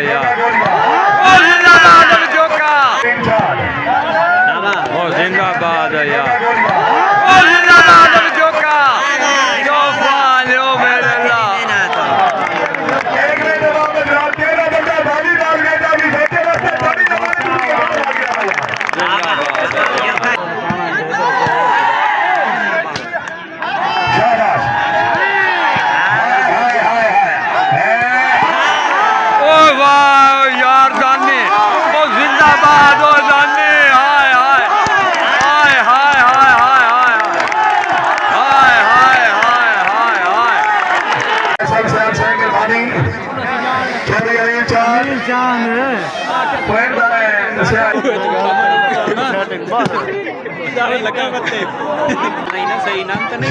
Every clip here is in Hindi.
है यार। ओ जिंदाबाद जोका, ओ जिंदाबाद है यार। ओ जिंदाबाद जोका, तूफान ओ मेरे अल्लाह। सही नाम तो नहीं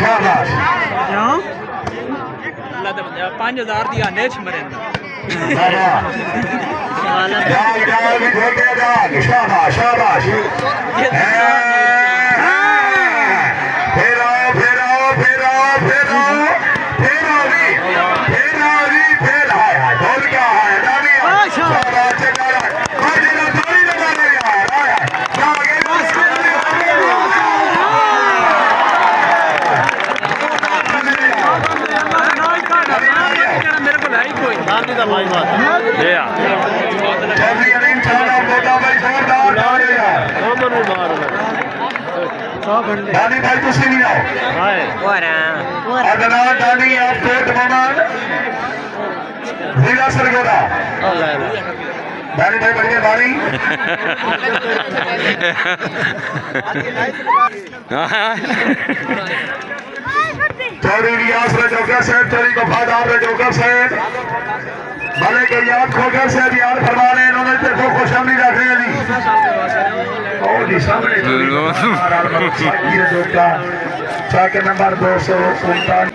5000 दिया नेच मरे दानी भाई तुसी नहीं आओ अदनान दानी आप कोट मोहम्मद जिला सरगोदा दानी भाई बढ़िया दानी चौधरी रियाज रजौकर साहब, चौधरी वफादार रजौकर साहब, भले के याद खोकर से याद फरमा रहे हैं, इन्होंने देखो खुशहाली रख रहे हैं जी सामने चाके नंबर 249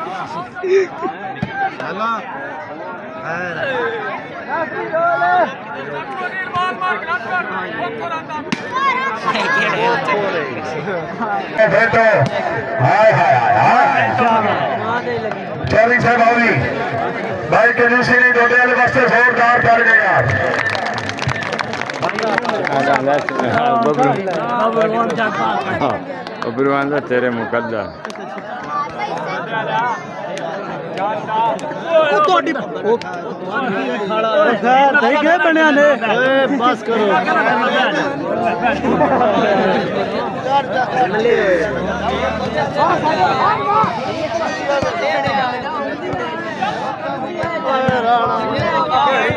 बेटो हाय हाय हाय चौधरी साहब आओ भाई के दूसरी नहीं दो वाले बस्ते जोरदार कर गए यार बबरुआन तेरे मुकद्दर बनया ने बस करो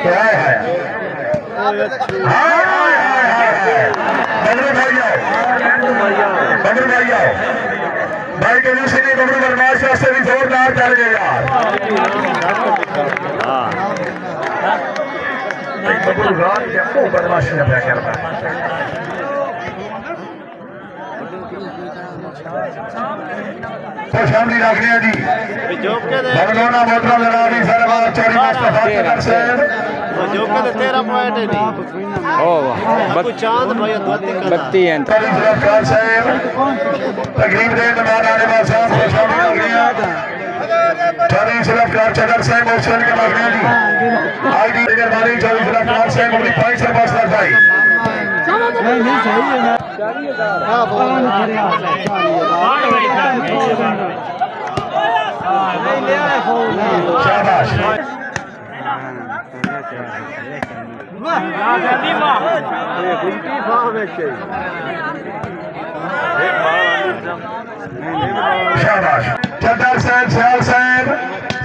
क्या है बबरू भाई आओ, बबरू भाई आओ भाई के दूसरे ने बबरू बदमाश से भी जोरदार चल गए यार बबरू रात को बदमाशी ने क्या करता खुशहाली रख रहे हैं जी बगलोना मोटरा लगा दी सर चौरी मुस्तफा से जोके तो 13 पॉइंट है नहीं ओ वाह चांद भाई 32 हैं तकरीब दे नमान आने वाले साहब खुशहाली रख रहे हैं चौधरी सुलफकार चदर साहब ऑप्शन के लग रहे हैं जी आईडी नगर वाली चौधरी सुलफकार साहब अपनी पॉइंट से पास लग भाई नहीं सही है ना हां शाबाश शाबाश चदर साहब सियाल साहब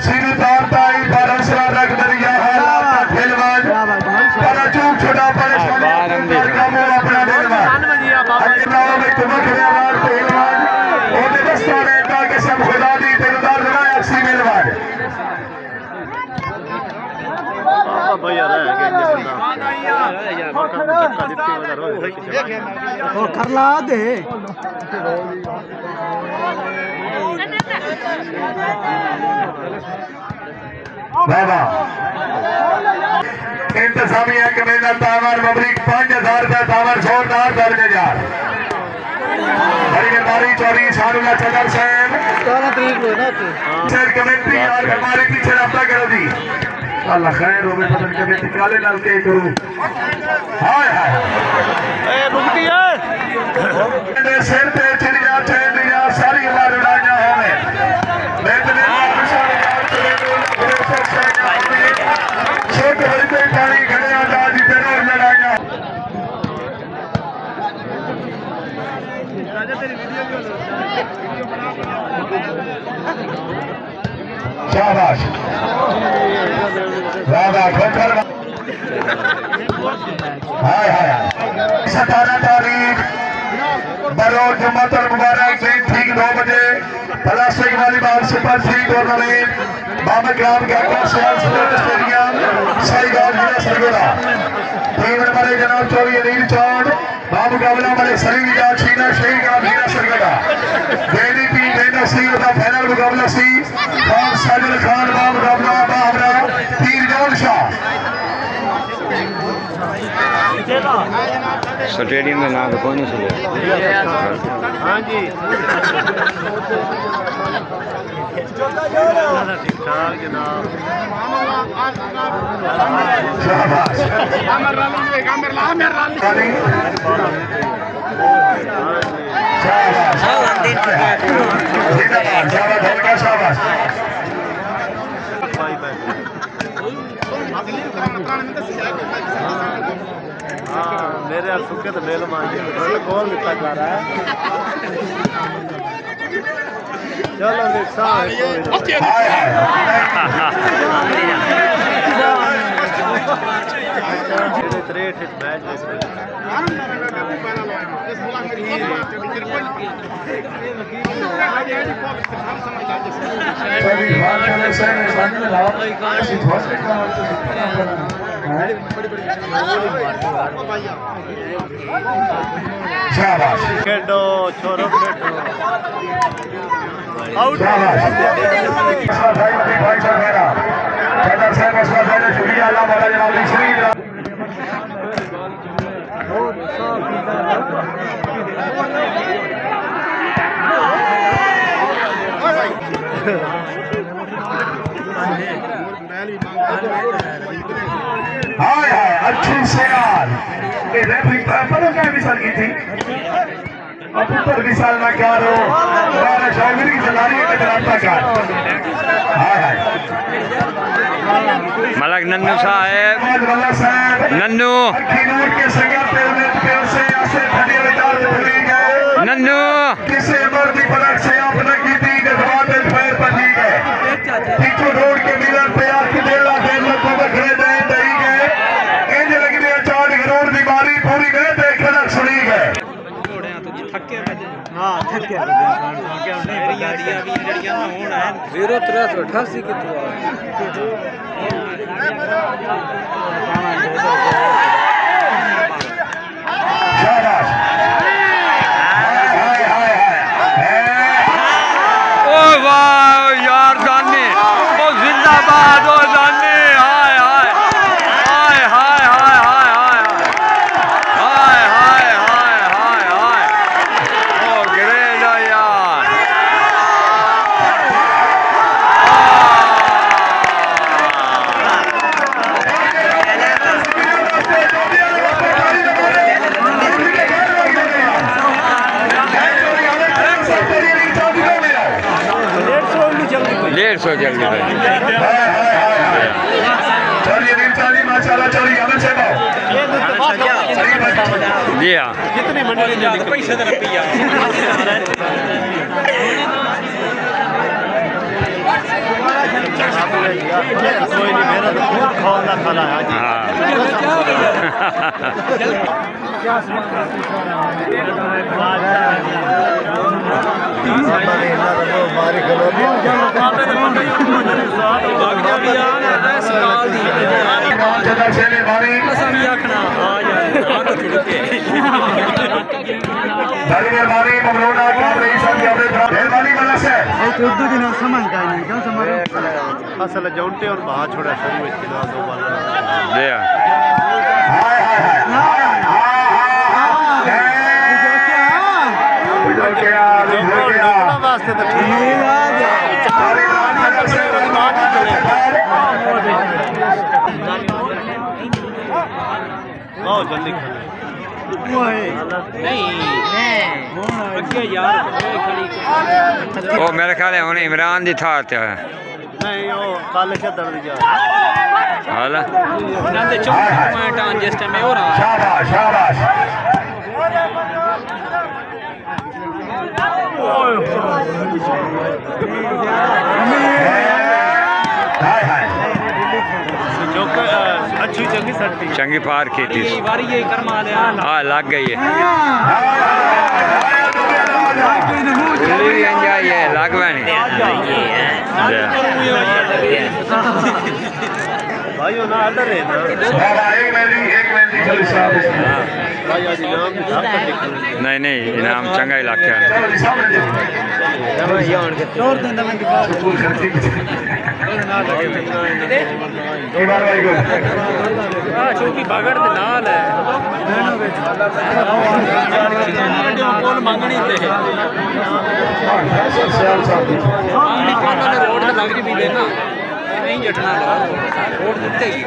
सीधी तौर पर बारहसला रख दरिया हालात खेलवाज पर चूक छोटा परेशानी कार्यक्रमों अपना खेलवाज अल्लाह में तुम खेलवाज खेलवाज और दस्ता रहता कि सब खुदा दी दिलदार बनाए अच्छी मिलवाज भैया रह गए वो करला दे बाबा इंतजामिया कमेटी तावर पब्लिक 5000 रुपए तावर जोरदार दर्ज यार हरियाणारी चौरी सारुला चदर साहब 17 तारीख को ना सर कमेटी यार हमारे पीछे रब्ता करो दी अल्लाह खैर हो पता नहीं कभी टिकाले नाल के करूं हाय हाय रुकती है मेरे सिर पे चिड़िया चैनिया सारी बार उड़ाया होवे लेकिन छोटे बड़े पानी खड़े आजाद तेरे लड़ाया शाबाश दादा खोकर हाय हाय 17 तारीख बरोज जुम्मतुल मुबारक से ठीक 9 बजे plastic volleyball super 3 tournament Babar Gram के स्टेडियम साईगांव जिला सरगोड़ा टीम नंबर 1 जनाब 24 अनिल चौड़ बाबू मुकाबला हमारे सलीम इजाज छीना शहीद ग्राम जिला सरगोड़ा जेडीपी मेना सी का फाइनल मुकाबला सी और साजिद खान बाबू मुकाबला बाबरा तीर जौन शाह स्टेडियम में नाम कौन से हाँ जी ठीक ठाक जनाब शाबाश शाबाश मेरे यार सुखे तो बेल मांगे कौन लिखा जा रहा है चलो शाबाश खेडो छोरो खेडो आउट भाई साहब मेरा केदार साहब असला भाई शुक्रिया अल्लाह मौला जनाब श्री हाय हाय अच्छी सयाल ये रेफरी पता क्या मिसाल की थी अब ऊपर मिसाल ना क्या रो राणा शामिर की सलारी के कराता का हाय हाय मलक नन्नू साहब नन्नू किनूर के संगत पे से ऐसे खड़े विचार भूली गए नन्नू किसे मर्दी पलक से अपना की दी जज्बात पैर पर दी गए टीचू रोड के मिलर पे आके देला देला को बखरे दे दई गए इंज लग रही 4 करोड़ की मारी पूरी गए ते खलक सुनी गए हाँ थके गाड़ियां भी लड़ियां ना होना है 0388 कितने शाबाश हाय हाय हाय ओ वाह यार जाने ओ जिंदाबाद ओ जाने हाय हाय हाय हाय हाय हाय हाय हाय हाय हाय हाय ओ ग्रेट यार डेढ़ सौ जल्दी भाई चलिए रील माशाल्लाह चलिए अमन से जी हाँ कितनी मंडली में पैसे तो रुपया कोई नहीं मेरा तो खूब खाना खाना है असल जौनटे और बाहर छोड़ा शुरू में दो बार वास्ते तो ठीक बहुत जल्दी वो है वो मेरे ख्याल है हुन इमरान दी थार ते है नहीं वो काले छदड़ दी जा हाल शाबाश शाबाश हाय हाय अच्छी चंगी सट्टी चंगी पार की थी हाँ लग गई है उल्ली भी अंजाई है लग नहीं भाई ना अदर है ना एक मिनट चलो साहब भाई आज इनाम भी था नहीं नहीं इनाम चंगा ही लगता है तोड़ देंदा मैं दिखा चौकी बागड़ दे नाल है मंगनी ते रोड ते लग रही भी देना नहीं जटना रोड दिते ही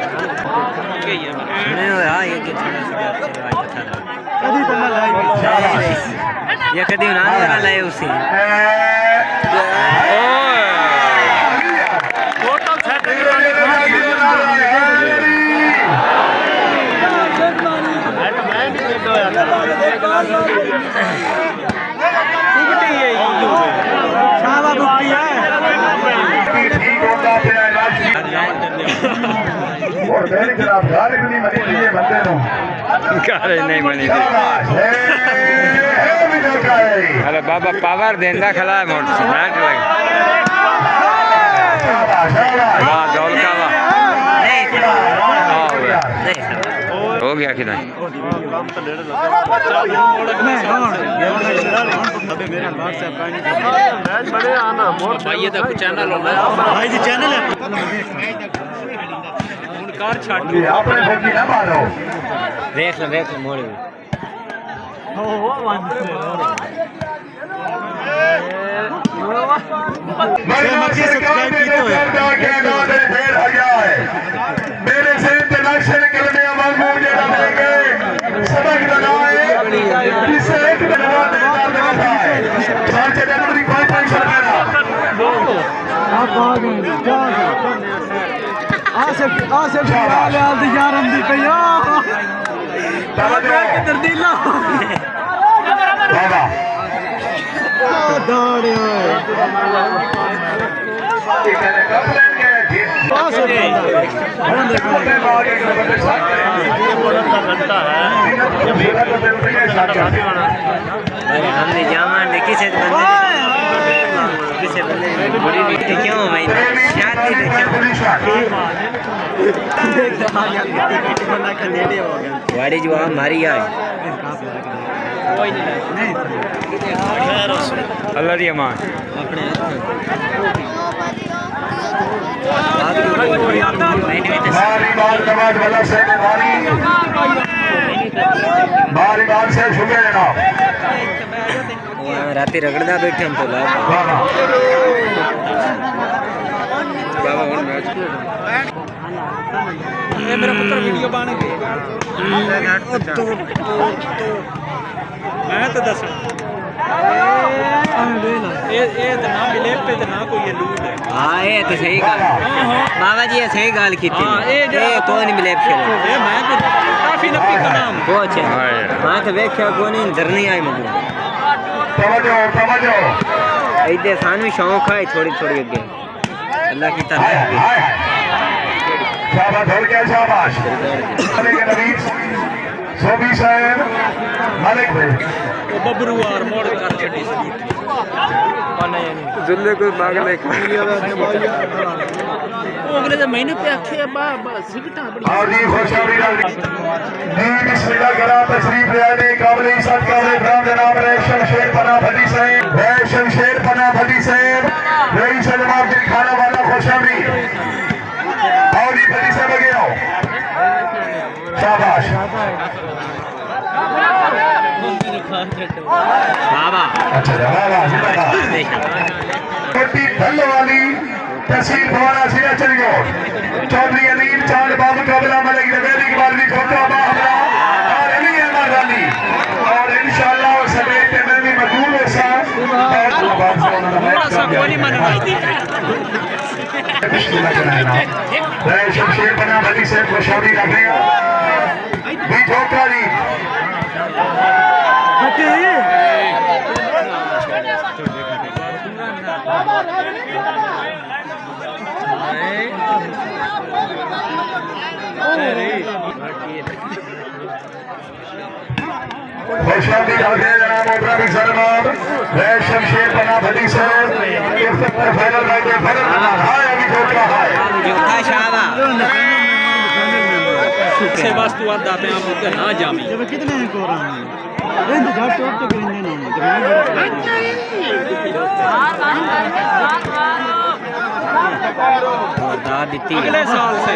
कदी तो ना लाई ये कदी ना लाए उसे टोटल सेट शाबा बुक्की है ठीक होता फिर और मेरी जनाब गाली भी नहीं मनी थी ये बंदे नो गाली नहीं मनी थी शाबाश अरे बाबा पावर देंदा खला है मोट बैठ लगे शाबाश शाबाश वाह दौल का वाह हो गया कि नहीं अबे मेरा व्हाट्सएप का नहीं मैच बड़े आना मोड़ भाई ये तो चैनल होना भाई जी चैनल है कार छाट आपने भोगी ना मारो देख लो मोड़ मेरे से इंटरनेशनल कलमे अमल मुझे देंगे सबक लगाए जिसे एक बनवा देता है चाचा जनवरी कोई टेंशन लेना आप आ गए आसिफ यार दी यारम दी कया किधर दिला बाबा दौड़े घंटा है हमने जामा देखी से किसे बंदे बड़ी बिकती क्यों भाई शादी वाड़ी जो हमारी है अल्लाह दी अमान बारी बार से शुक्र जनाब राती रगड़ना बैठे हम तो मेरा पुत्र वीडियो बन गया मैं तो दस ये तो ना मिले पे तो ना कोई लूट है हाँ ये तो सही गाल बाबा जी ये सही गाल की थी ये कौन मिले ये मैं तो काफी लंबी कलाम कोच है हाँ तो वेख्या कौन धरनी आई मुझे समझो इधर सानू शौक है थोड़ी थोड़ी अगे अल्लाह की तरफ शाबाश हो गया शाबाश सोबी साहब मालिक भाई बबरू और मोड़ कर छड़ी जुल्ले को मांग ले अगले तो महीने पे आखे सिगटा और जी खुशखबरी जी बिस्मिल्लाह करा तशरीफ ले आने काबिल इज्जत काबिल इकराम जनाब शमशेर पना भट्टी साहब शमशेर पना भट्टी साहब रईस जनाब दिल खाना वाला खुशखबरी और जी भट्टी साहब आगे आओ शाबाश बाबा अच्छा छोटी ढल वाली तहसील भवाना सिरा चलियो चौधरी अलीम चांद बाबू काबिला मलिक नवेदी की बालवी छोटा बाबा शमशेर बना भली से खुशहाली रखेगा भी जोका जी खुशहाली रखे जनाब ओबरा भी सलमान शमशेर बना भली से फाइनल मैच है हाय अभी जोका हाय जोखा शाबा से वस्तु आते हैं आप ना जामी जब कितने को रहा है ये तो घाट टॉप तक लेने ना बता देती अगले साल से